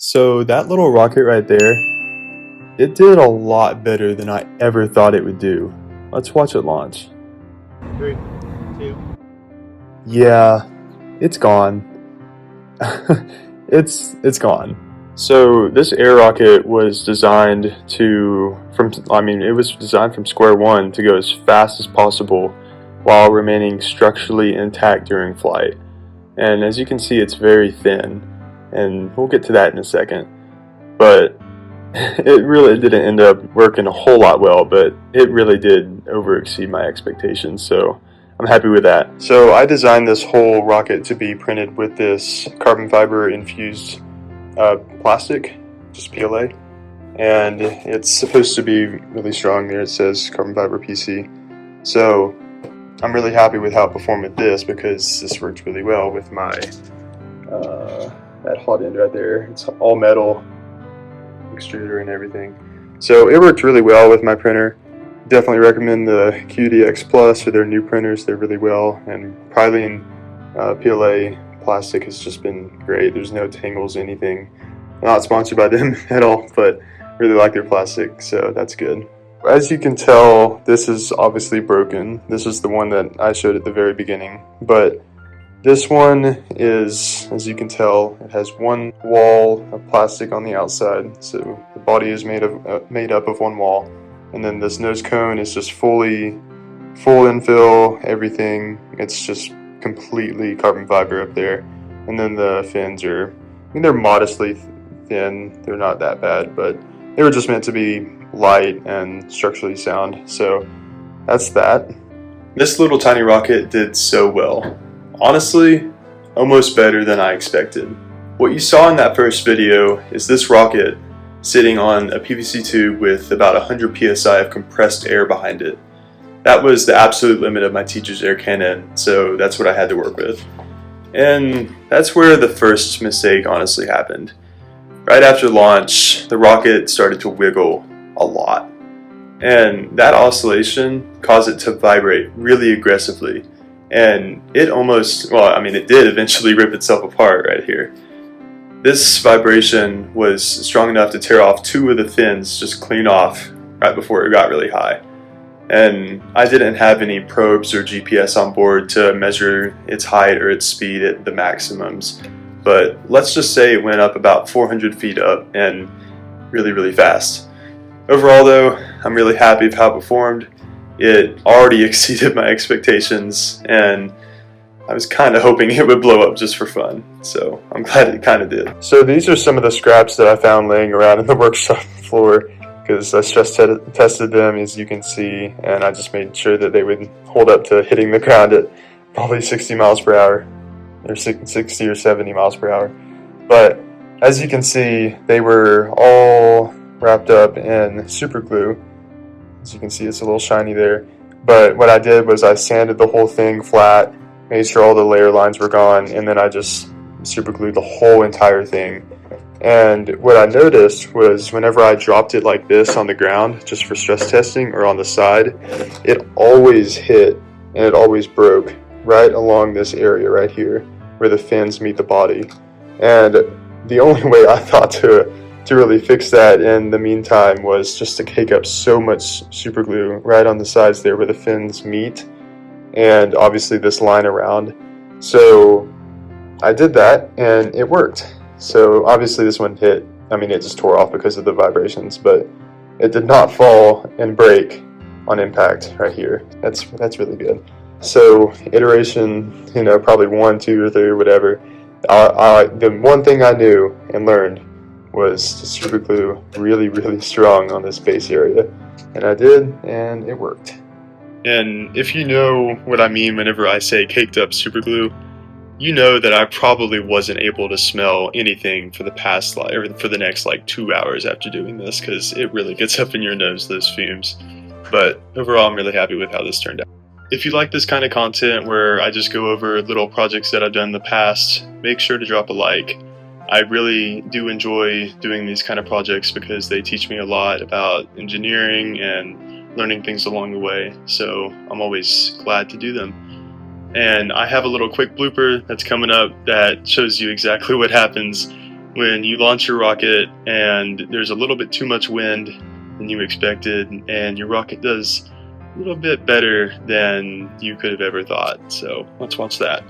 So that little rocket right there, it did a lot better than I ever thought it would do. Let's watch it launch. 3, 2. Yeah, it's gone. it's gone. So this air rocket was designed it was designed from square one to go as fast as possible while remaining structurally intact during flight. And as you can see, it's very thin, and we'll get to that in a second. But it really didn't end up working a whole lot well, but it really did over exceed my expectations, so I'm happy with that. So I designed this whole rocket to be printed with this carbon fiber infused plastic, just PLA, and it's supposed to be really strong. There it says carbon fiber PC. So I'm really happy with how it performed with this, because this worked really well with my that hot end right there. It's all metal extruder and everything, so it worked really well with my printer. Definitely recommend the QDX Plus for their new printers. They're really well, and Prylene PLA plastic has just been great. There's no tangles, anything. Not sponsored by them at all, but really like their plastic, so that's good. As you can tell, this is obviously broken. This is the one that I showed at the very beginning, but this one is, as you can tell, it has one wall of plastic on the outside, so the body is made up of one wall, and then this nose cone is just full infill, everything. It's just completely carbon fiber up there, and then the fins are, they're modestly thin. They're not that bad, but they were just meant to be light and structurally sound. So that's that. This little tiny rocket did so well. Honestly, almost better than I expected. What you saw in that first video is this rocket sitting on a PVC tube with about 100 psi of compressed air behind it. That was the absolute limit of my teacher's air cannon, so that's what I had to work with. And that's where the first mistake honestly happened. Right after launch, the rocket started to wiggle a lot, and that oscillation caused it to vibrate really aggressively. And it did eventually rip itself apart right here. This vibration was strong enough to tear off two of the fins just clean off right before it got really high. And I didn't have any probes or GPS on board to measure its height or its speed at the maximums. But let's just say it went up about 400 feet up, and really, really fast. Overall though, I'm really happy with how it performed. It already exceeded my expectations, and I was kind of hoping it would blow up just for fun, so I'm glad it kind of did. So these are some of the scraps that I found laying around in the workshop floor, because I stress tested them, as you can see, and I just made sure that they would hold up to hitting the ground at probably 60 miles per hour, or 60 or 70 miles per hour. But as you can see, they were all wrapped up in super glue. As you can see, it's a little shiny there. But what I did was I sanded the whole thing flat, made sure all the layer lines were gone, and then I just super glued the whole entire thing. And what I noticed was whenever I dropped it like this on the ground, just for stress testing, or on the side, it always hit and it always broke right along this area right here where the fins meet the body. And the only way I thought to really fix that in the meantime was just to cake up so much super glue right on the sides there where the fins meet, and obviously this line around. So I did that and it worked. So obviously this one hit, it just tore off because of the vibrations, but it did not fall and break on impact right here. That's really good. So iteration, probably 1, 2, or 3 or whatever, the one thing I knew and learned was to super glue really, really strong on this base area. And I did, and it worked. And if you know what I mean whenever I say caked up super glue, you know that I probably wasn't able to smell anything for the next 2 hours after doing this, because it really gets up in your nose, those fumes. But overall, I'm really happy with how this turned out. If you like this kind of content where I just go over little projects that I've done in the past, make sure to drop a like. I really do enjoy doing these kind of projects because they teach me a lot about engineering and learning things along the way, so I'm always glad to do them. And I have a little quick blooper that's coming up that shows you exactly what happens when you launch your rocket and there's a little bit too much wind than you expected, and your rocket does a little bit better than you could have ever thought. So let's watch that.